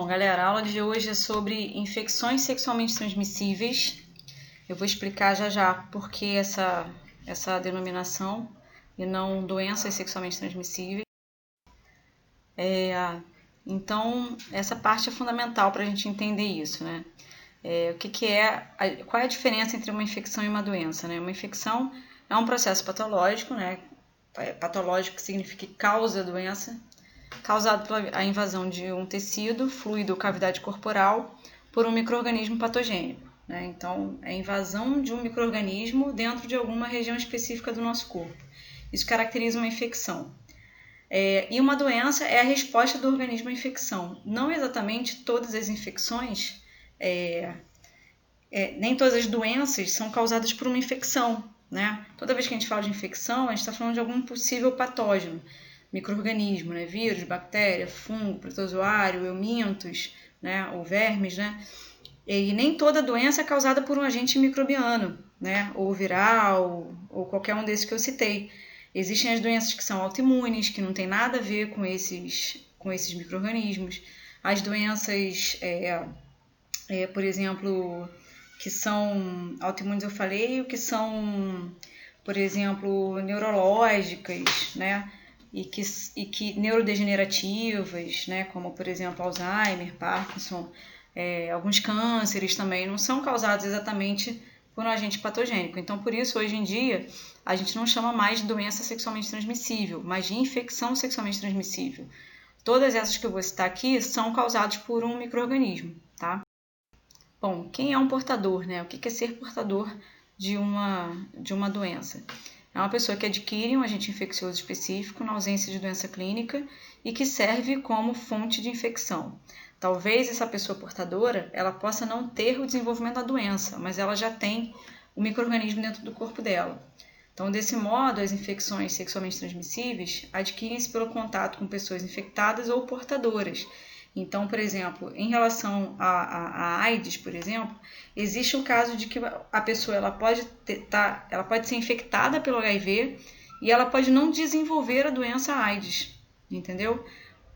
Bom, galera, a aula de hoje é sobre infecções sexualmente transmissíveis. Eu vou explicar já por que essa denominação e não doenças sexualmente transmissíveis. Então, essa parte é fundamental para a gente entender isso, né? Qual é a diferença entre uma infecção e uma doença, né? Uma infecção é um processo patológico, né? Patológico significa que causa a doença, causado pela invasão de um tecido, fluido ou cavidade corporal por um micro-organismo patogênico, né? Então, é a invasão de um micro-organismo dentro de alguma região específica do nosso corpo. Isso caracteriza uma infecção. E uma doença é a resposta do organismo à infecção. Não exatamente todas as infecções, nem todas as doenças são causadas por uma infecção, né? Toda vez que a gente fala de infecção, a gente está falando de algum possível patógeno, micro-organismo, né? Vírus, bactéria, fungo, protozoário, eumintos, né? Ou vermes, né? E nem toda doença é causada por um agente microbiano, né? Ou viral, ou qualquer um desses que eu citei. Existem as doenças que são autoimunes, que não tem nada a ver com esses micro-organismos. As doenças, por exemplo, que são autoimunes, eu falei, o que são, por exemplo, neurológicas, né? E que neurodegenerativas, né? Como, por exemplo, Alzheimer, Parkinson, alguns cânceres também, não são causados exatamente por um agente patogênico. Então, por isso, hoje em dia, a gente não chama mais de doença sexualmente transmissível, mas de infecção sexualmente transmissível. Todas essas que eu vou citar aqui são causadas por um micro-organismo, tá? Bom, quem é um portador, né? O que é ser portador de uma doença? É uma pessoa que adquire um agente infeccioso específico na ausência de doença clínica e que serve como fonte de infecção. Talvez essa pessoa portadora, ela possa não ter o desenvolvimento da doença, mas ela já tem o micro-organismo dentro do corpo dela. Então, desse modo, as infecções sexualmente transmissíveis adquirem-se pelo contato com pessoas infectadas ou portadoras. Então, por exemplo, em relação à AIDS, por exemplo, existe o caso de que a pessoa ela pode ser infectada pelo HIV e ela pode não desenvolver a doença AIDS, entendeu?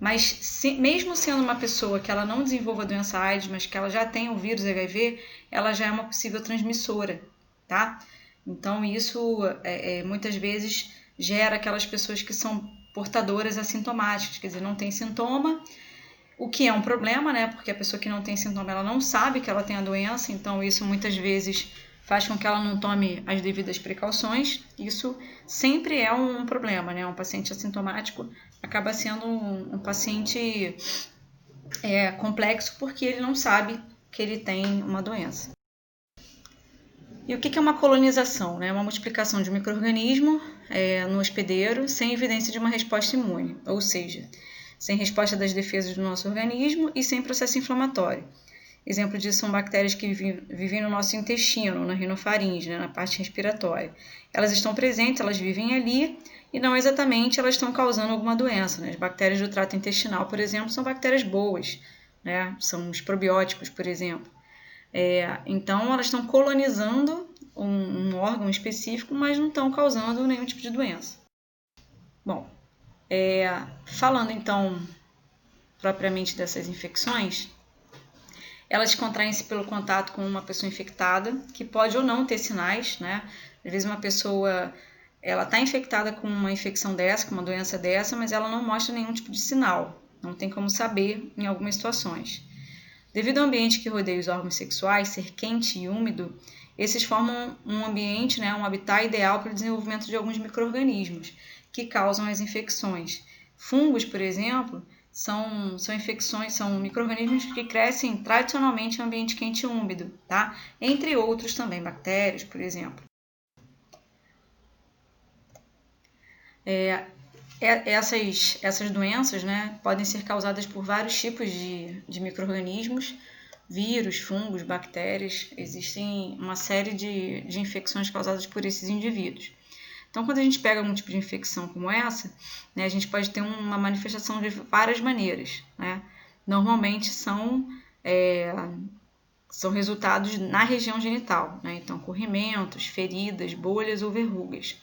Mas mesmo sendo uma pessoa que ela não desenvolva a doença AIDS, mas que ela já tem o vírus HIV, ela já é uma possível transmissora, tá? Então, isso muitas vezes gera aquelas pessoas que são portadoras assintomáticas, quer dizer, não tem sintoma, o que é um problema, né? Porque a pessoa que não tem sintoma, ela não sabe que ela tem a doença, então isso muitas vezes faz com que ela não tome as devidas precauções. Isso sempre é um problema, né? Um paciente assintomático acaba sendo um paciente complexo porque ele não sabe que ele tem uma doença. E o que é uma colonização? Né? Uma multiplicação de um micro-organismo no hospedeiro sem evidência de uma resposta imune, ou seja, sem resposta das defesas do nosso organismo e sem processo inflamatório. Exemplo disso são bactérias que vivem no nosso intestino, na rinofaringe, né, na parte respiratória. Elas estão presentes, elas vivem ali e não exatamente elas estão causando alguma doença. Né? As bactérias do trato intestinal, por exemplo, são bactérias boas, né? São os probióticos, por exemplo. Então, elas estão colonizando um órgão específico, mas não estão causando nenhum tipo de doença. Bom, falando então propriamente dessas infecções, elas contraem-se pelo contato com uma pessoa infectada, que pode ou não ter sinais, né? Às vezes uma pessoa está infectada com uma infecção dessa, com uma doença dessa, mas ela não mostra nenhum tipo de sinal, não tem como saber em algumas situações. Devido ao ambiente que rodeia os órgãos sexuais ser quente e úmido, esses formam um ambiente, né, um habitat ideal para o desenvolvimento de alguns micro-organismos que causam as infecções. Fungos, por exemplo, são infecções, são micro-organismos que crescem tradicionalmente em ambiente quente e úmido, tá? Entre outros também, bactérias, por exemplo. Essas doenças, né, podem ser causadas por vários tipos de micro-organismos, vírus, fungos, bactérias. Existem uma série de infecções causadas por esses indivíduos. Então, quando a gente pega algum tipo de infecção como essa, né, a gente pode ter uma manifestação de várias maneiras, né? Normalmente são resultados na região genital, né? Então, corrimentos, feridas, bolhas ou verrugas.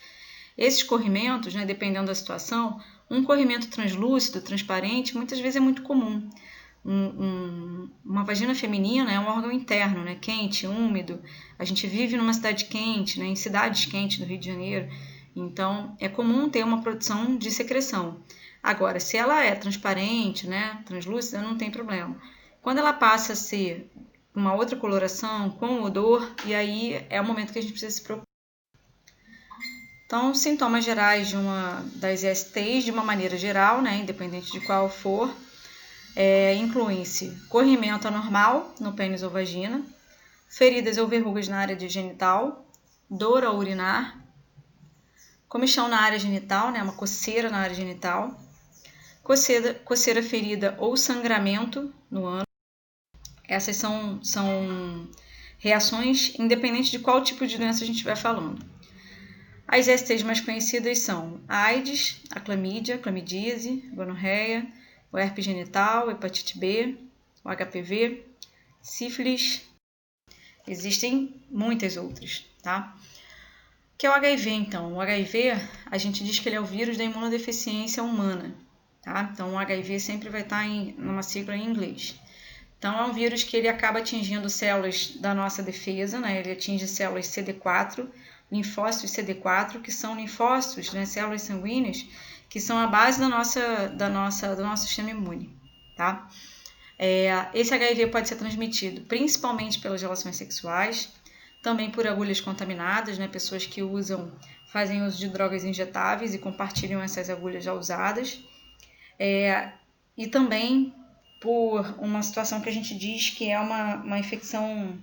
Esses corrimentos, né, dependendo da situação, um corrimento translúcido, transparente, muitas vezes é muito comum. vagina feminina é um órgão interno, né? Quente, úmido. A gente vive numa cidade quente, né? Em cidades quentes do Rio de Janeiro. Então, é comum ter uma produção de secreção. Agora, se ela é transparente, né? Translúcida, não tem problema. Quando ela passa a ser uma outra coloração, com odor, e aí é o momento que a gente precisa se preocupar. Então, sintomas gerais das ISTs, de uma maneira geral, né, independente de qual for, incluem-se corrimento anormal no pênis ou vagina, feridas ou verrugas na área genital, dor ao urinar, comichão na área genital, né, uma coceira na área genital, coceira ferida ou sangramento no ânus. Essas são reações independente de qual tipo de doença a gente estiver falando. As ISTs mais conhecidas são a AIDS, a clamídia, clamidíase, gonorreia, o herpes genital, hepatite B, o HPV, sífilis. Existem muitas outras, tá? O que é o HIV, então? O HIV, a gente diz que ele é o vírus da imunodeficiência humana, tá? Então, o HIV sempre vai estar numa sigla em inglês. Então, é um vírus que ele acaba atingindo células da nossa defesa, né? Ele atinge células CD4, linfócitos CD4, que são linfócitos, né? Células sanguíneas, que são a base do nosso sistema imune, tá? Esse HIV pode ser transmitido principalmente pelas relações sexuais, também por agulhas contaminadas, né? Pessoas que fazem uso de drogas injetáveis e compartilham essas agulhas já usadas, e também por uma situação que a gente diz que é uma infecção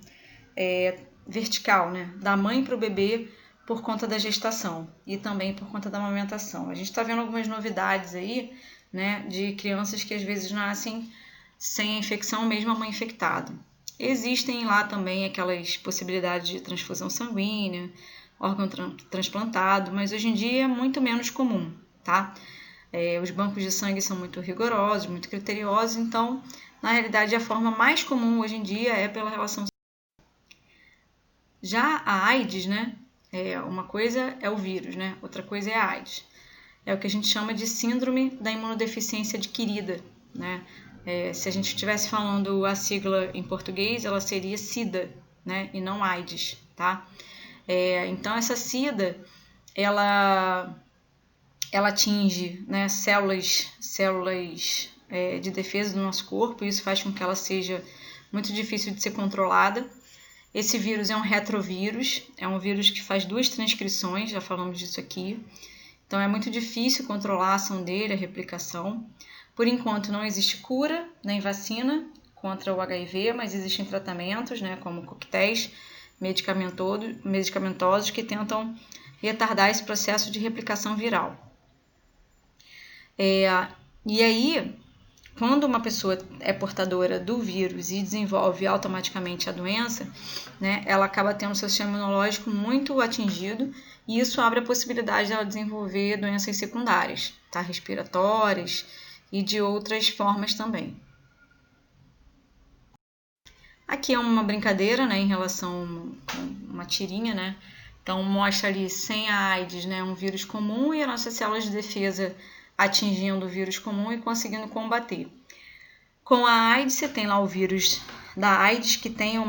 vertical, né? Da mãe para o bebê por conta da gestação e também por conta da amamentação. A gente está vendo algumas novidades aí, né? De crianças que às vezes nascem sem a infecção, mesmo a mãe infectada. Existem lá também aquelas possibilidades de transfusão sanguínea, órgão transplantado, mas hoje em dia é muito menos comum, tá? Os bancos de sangue são muito rigorosos, muito criteriosos, então, na realidade, a forma mais comum hoje em dia é pela relação. Já a AIDS, né? Uma coisa é o vírus, né? Outra coisa é a AIDS. É o que a gente chama de síndrome da imunodeficiência adquirida, né? Se a gente estivesse falando a sigla em português, ela seria SIDA, né? E não AIDS, tá? Então, essa SIDA, ela atinge, né, células de defesa do nosso corpo, e isso faz com que ela seja muito difícil de ser controlada. Esse vírus é um retrovírus, é um vírus que faz 2 transcrições, já falamos disso aqui. Então é muito difícil controlar a ação dele, a replicação. Por enquanto não existe cura nem vacina contra o HIV, mas existem tratamentos, né, como coquetéis medicamentosos que tentam retardar esse processo de replicação viral. E aí, quando uma pessoa é portadora do vírus e desenvolve automaticamente a doença, né, ela acaba tendo seu sistema imunológico muito atingido, e isso abre a possibilidade dela desenvolver doenças secundárias, tá, respiratórias e de outras formas também. Aqui é uma brincadeira, né, em relação a uma tirinha, né? Então mostra ali sem a AIDS, né, um vírus comum, e as nossas células de defesa atingindo o vírus comum e conseguindo combater. Com a AIDS, você tem lá o vírus da AIDS, que tem o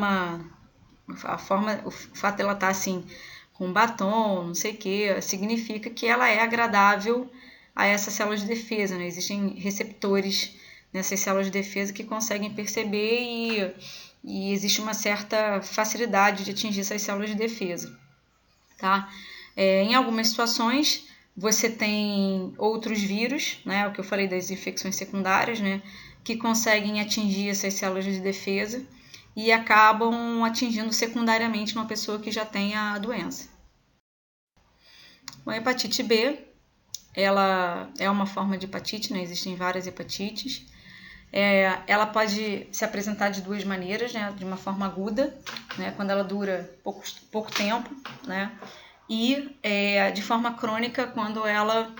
fato dela estar assim, com batom, não sei o que, significa que ela é agradável a essas células de defesa, né? Existem receptores nessas células de defesa que conseguem perceber e existe uma certa facilidade de atingir essas células de defesa, tá? Em algumas situações, você tem outros vírus, né, o que eu falei das infecções secundárias, né, que conseguem atingir essas células de defesa e acabam atingindo secundariamente uma pessoa que já tem a doença. A hepatite B, ela é uma forma de hepatite, né, existem várias hepatites. Ela pode se apresentar de 2 maneiras, né, de uma forma aguda, né, quando ela dura pouco tempo, né, e de forma crônica quando ela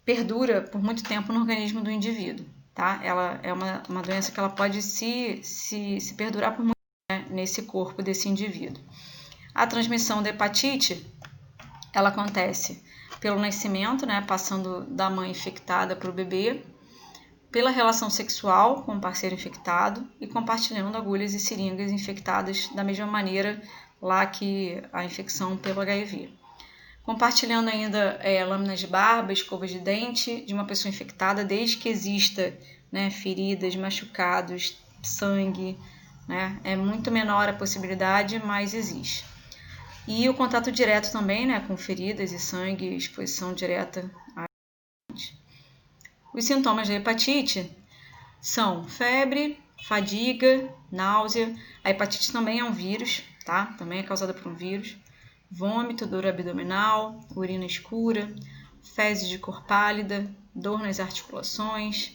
perdura por muito tempo no organismo do indivíduo, tá? Ela é uma doença que ela pode se perdurar por muito tempo, né, nesse corpo desse indivíduo. A transmissão da hepatite, ela acontece pelo nascimento, né, passando da mãe infectada para o bebê, pela relação sexual com o parceiro infectado e compartilhando agulhas e seringas infectadas da mesma maneira lá que a infecção pelo HIV. Compartilhando ainda lâminas de barba, escovas de dente de uma pessoa infectada, desde que exista, né, feridas, machucados, sangue, né, é muito menor a possibilidade, mas existe. E o contato direto também, né, com feridas e sangue, exposição direta a Os sintomas da hepatite são febre, fadiga, náusea. A hepatite também é um vírus, tá? Também é causada por um vírus. Vômito, dor abdominal, urina escura, fezes de cor pálida, dor nas articulações,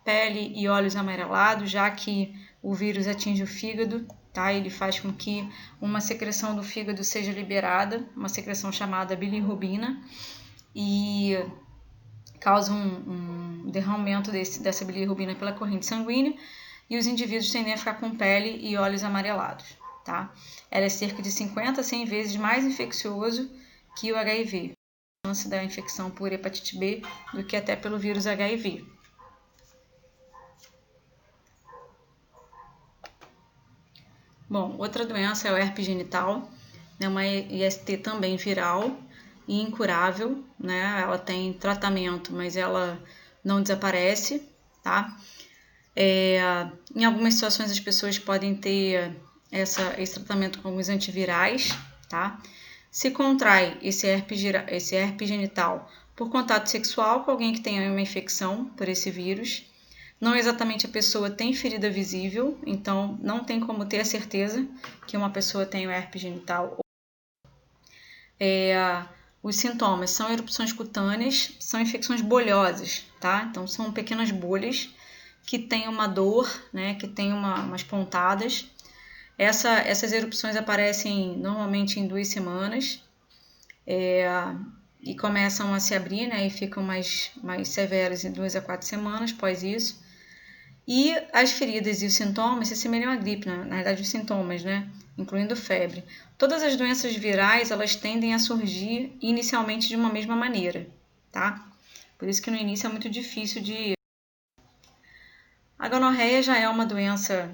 pele e olhos amarelados, já que o vírus atinge o fígado, tá? Ele faz com que uma secreção do fígado seja liberada, uma secreção chamada bilirrubina, e causa um derramamento dessa bilirrubina pela corrente sanguínea, e os indivíduos tendem a ficar com pele e olhos amarelados, tá? Ela é cerca de 50 a 100 vezes mais infeccioso que o HIV, a chance da infecção por hepatite B do que até pelo vírus HIV. Bom, outra doença é o herpes genital, é uma IST também viral e incurável, né? Ela tem tratamento, mas ela não desaparece, tá? Em algumas situações as pessoas podem ter esse tratamento com alguns antivirais, tá? Se contrai esse herpes genital por contato sexual com alguém que tenha uma infecção por esse vírus. Não exatamente a pessoa tem ferida visível, então não tem como ter a certeza que uma pessoa tem o herpes genital. Os sintomas são erupções cutâneas, são infecções bolhosas, tá? Então são pequenas bolhas que têm uma dor, né? Que tem umas pontadas. Essas erupções aparecem normalmente em 2 semanas e começam a se abrir, né? E ficam mais severas em 2 a 4 semanas após isso. E as feridas e os sintomas se assemelham à gripe, na verdade os sintomas, né? Incluindo febre. Todas as doenças virais, elas tendem a surgir inicialmente de uma mesma maneira, tá? Por isso que no início é muito difícil de... A gonorreia já é uma doença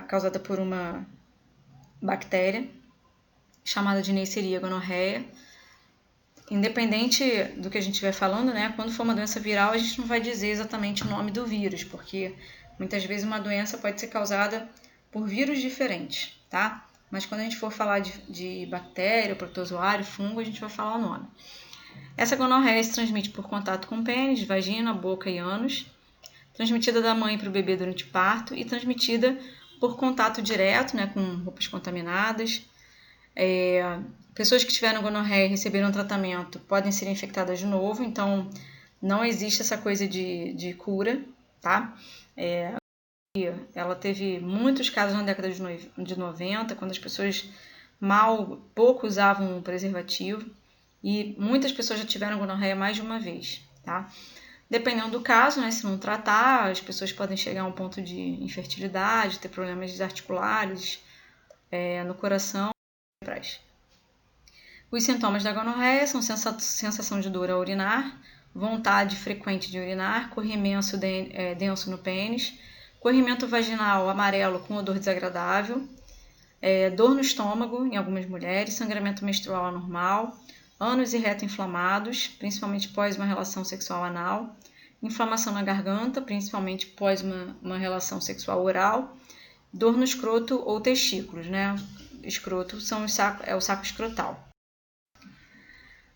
causada por uma bactéria chamada de Neisseria gonorreia. Independente do que a gente estiver falando, né? Quando for uma doença viral, a gente não vai dizer exatamente o nome do vírus, porque muitas vezes uma doença pode ser causada por vírus diferentes, tá? Mas quando a gente for falar de bactéria, protozoário, fungo, a gente vai falar o nome. Essa gonorreia se transmite por contato com pênis, vagina, boca e ânus, transmitida da mãe para o bebê durante o parto e transmitida por contato direto, né, com roupas contaminadas. Pessoas que tiveram gonorreia e receberam tratamento podem ser infectadas de novo, então não existe essa coisa de cura, tá? Ela teve muitos casos na década de 90, quando as pessoas pouco usavam preservativo, e muitas pessoas já tiveram gonorreia mais de uma vez, tá? Dependendo do caso, né, se não tratar, as pessoas podem chegar a um ponto de infertilidade, ter problemas articulares, no coração. Os sintomas da gonorreia são sensação de dor ao urinar, vontade frequente de urinar, corrimento denso no pênis, corrimento vaginal amarelo com odor desagradável, dor no estômago em algumas mulheres, sangramento menstrual anormal, ânus e reto inflamados, principalmente pós uma relação sexual anal, inflamação na garganta, principalmente pós uma relação sexual oral, dor no escroto ou testículos, né? Escroto é o saco escrotal.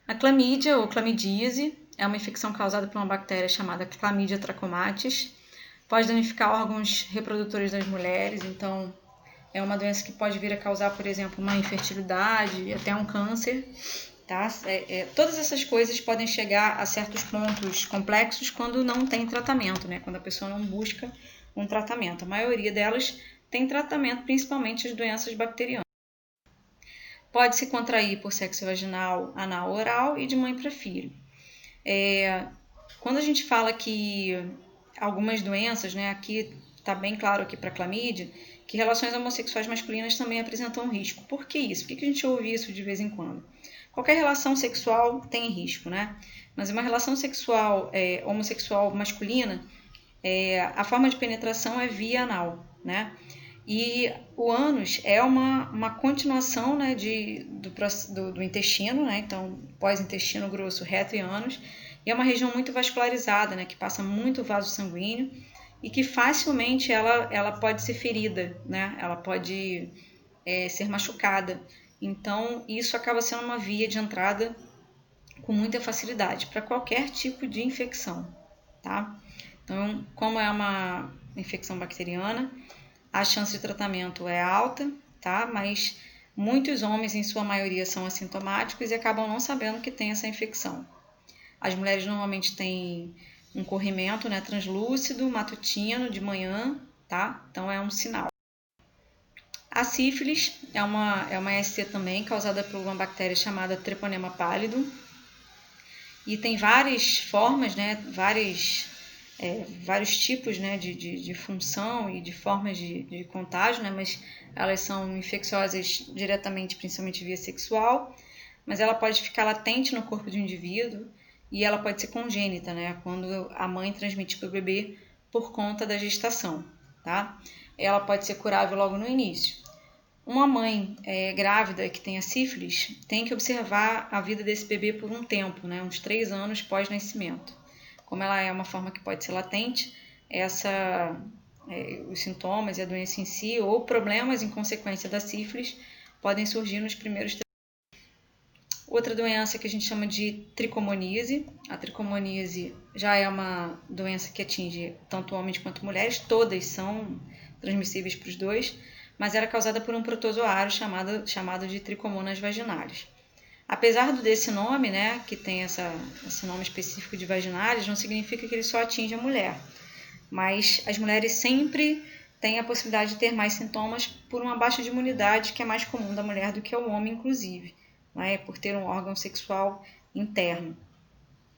A clamídia ou clamidíase é uma infecção causada por uma bactéria chamada Chlamydia trachomatis. Pode danificar órgãos reprodutores das mulheres, então é uma doença que pode vir a causar, por exemplo, uma infertilidade, até um câncer. Tá? Todas essas coisas podem chegar a certos pontos complexos quando não tem tratamento, né? Quando a pessoa não busca um tratamento. A maioria delas tem tratamento, principalmente as doenças bacterianas. Pode se contrair por sexo vaginal, anal, oral e de mãe para filho. Quando a gente fala que algumas doenças, né, aqui está bem claro aqui para a clamídia, que relações homossexuais masculinas também apresentam risco. Por que isso? Por que a gente ouve isso de vez em quando? Qualquer relação sexual tem risco, né? Mas uma relação sexual homossexual masculina A forma de penetração é via anal, né? E o ânus é uma continuação, né, do intestino, né? Então, pós-intestino grosso, reto e ânus. E é uma região muito vascularizada, né, que passa muito vaso sanguíneo e que facilmente ela pode ser ferida, né? Ela pode ser machucada. Então, isso acaba sendo uma via de entrada com muita facilidade para qualquer tipo de infecção, tá? Então, como é uma infecção bacteriana, a chance de tratamento é alta, tá? Mas muitos homens, em sua maioria, são assintomáticos e acabam não sabendo que tem essa infecção. As mulheres normalmente têm um corrimento, né, translúcido, matutino, de manhã, tá? Então é um sinal. A sífilis é uma ST também, causada por uma bactéria chamada Treponema pallidum. E tem várias formas, né, vários tipos, né, de função e de formas de contágio, né, mas elas são infecciosas diretamente, principalmente via sexual, mas ela pode ficar latente no corpo de um indivíduo e ela pode ser congênita, né, quando a mãe transmite para o bebê por conta da gestação, tá? Ela pode ser curável logo no início. Uma mãe grávida que tenha sífilis tem que observar a vida desse bebê por um tempo, né, uns 3 anos pós-nascimento. Como ela é uma forma que pode ser latente, os sintomas e a doença em si, ou problemas em consequência da sífilis, podem surgir nos primeiros 3 anos. Outra doença que a gente chama de tricomoníase. A tricomoníase já é uma doença que atinge tanto homens quanto mulheres, todas são transmissíveis para os dois, mas era causada por um protozoário chamado de Trichomonas vaginalis. Apesar desse nome, né, que tem esse nome específico de vaginalis, não significa que ele só atinge a mulher. Mas as mulheres sempre têm a possibilidade de ter mais sintomas por uma baixa de imunidade, que é mais comum da mulher do que ao homem, inclusive, né, por ter um órgão sexual interno.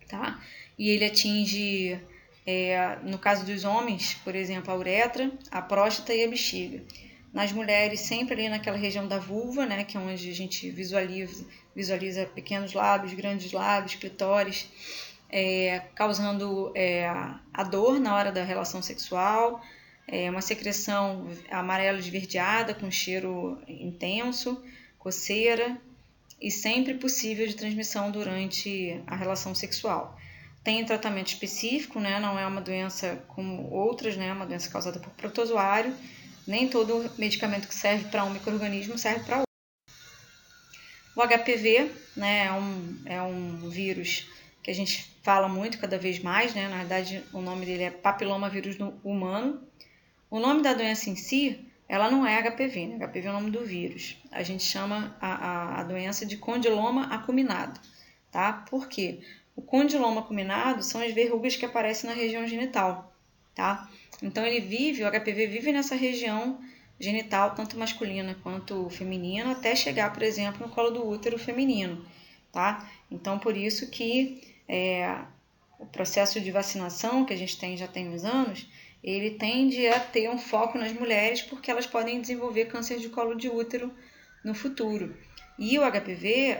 Tá? E ele atinge, no caso dos homens, por exemplo, a uretra, a próstata e a bexiga. Nas mulheres, sempre ali naquela região da vulva, né, que é onde a gente visualiza pequenos lábios, grandes lábios, clitóris, causando a dor na hora da relação sexual, uma secreção amarela esverdeada com cheiro intenso, coceira e sempre possível de transmissão durante a relação sexual. Tem tratamento específico, né, não é uma doença como outras, né, é uma doença causada por protozoário. Nem todo medicamento que serve para um micro-organismo serve para outro. O HPV, né, é um vírus que a gente fala muito cada vez mais, né? Na verdade, o nome dele é papilomavírus humano. O nome da doença em si, ela não é HPV, né? HPV é o nome do vírus. A gente chama a doença de condiloma acuminado, tá? Por quê? O condiloma acuminado são as verrugas que aparecem na região genital, tá? Então o HPV vive nessa região genital, tanto masculina quanto feminina, até chegar, por exemplo, no colo do útero feminino, tá? Então por isso que o processo de vacinação que a gente já tem uns anos, ele tende a ter um foco nas mulheres porque elas podem desenvolver câncer de colo de útero no futuro. E o HPV,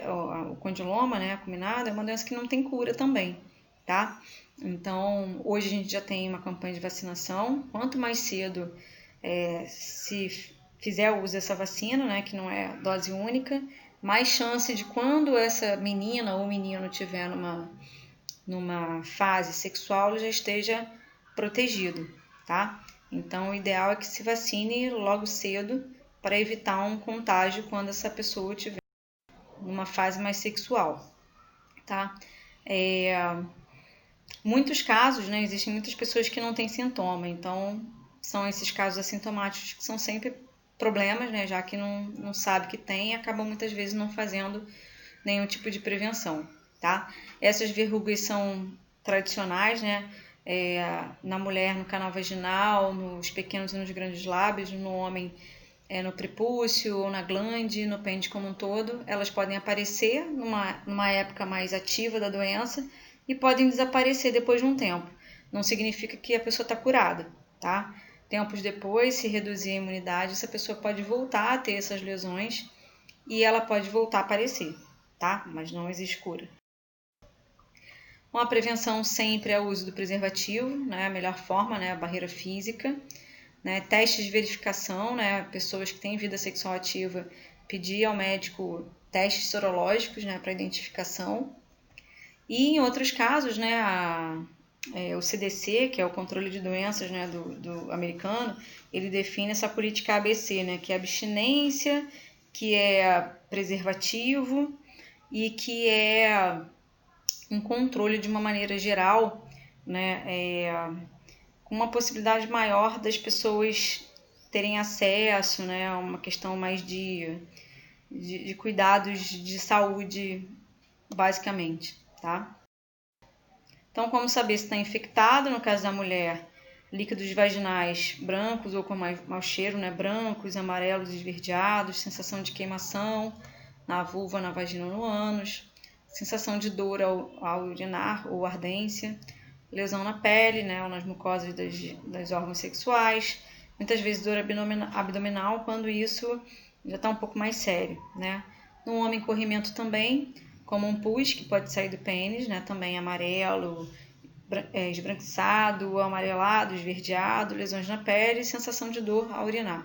o condiloma, né, acuminado, é uma doença que não tem cura também, tá? Então, hoje a gente já tem uma campanha de vacinação. Quanto mais cedo se fizer uso dessa vacina, né, que não é dose única, mais chance de quando essa menina ou menino tiver numa fase sexual, ele já esteja protegido, tá? Então, o ideal é que se vacine logo cedo para evitar um contágio quando essa pessoa tiver numa fase mais sexual, tá? Muitos casos, né, existem muitas pessoas que não têm sintoma, então são esses casos assintomáticos que são sempre problemas, né, já que não sabe que tem e acabam muitas vezes não fazendo nenhum tipo de prevenção, tá? Essas verrugas são tradicionais, né, na mulher no canal vaginal, nos pequenos e nos grandes lábios, no homem no prepúcio ou na glande, no pênis como um todo. Elas podem aparecer numa época mais ativa da doença e podem desaparecer depois de um tempo. Não significa que a pessoa está curada, tá? Tempos depois, se reduzir a imunidade, essa pessoa pode voltar a ter essas lesões e ela pode voltar a aparecer, tá? Mas não existe cura. Bom, a prevenção sempre é o uso do preservativo, né? A melhor forma, né? A barreira física, né? Testes de verificação, né? Pessoas que têm vida sexual ativa, pedir ao médico testes sorológicos, né? Para identificação. E em outros casos, né? O CDC, que é o controle de doenças, né? do americano, ele define essa política ABC, né? Que é abstinência, que é preservativo e que é um controle de uma maneira geral, né, com uma possibilidade maior das pessoas terem acesso, né, a uma questão mais de cuidados de saúde, basicamente, tá? Então, como saber se está infectado? No caso da mulher, líquidos vaginais brancos ou com mau cheiro, né, brancos, amarelos, esverdeados, sensação de queimação na vulva, na vagina ou no ânus, sensação de dor ao urinar ou ardência, lesão na pele, né, ou nas mucosas das órgãos sexuais, muitas vezes dor abdominal, quando isso já está um pouco mais sério, né. No homem, corrimento também, como um pus, que pode sair do pênis, né, também amarelo, esbranquiçado, amarelado, esverdeado, lesões na pele e sensação de dor ao urinar.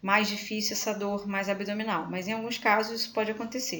Mais difícil essa dor mais abdominal, mas em alguns casos isso pode acontecer.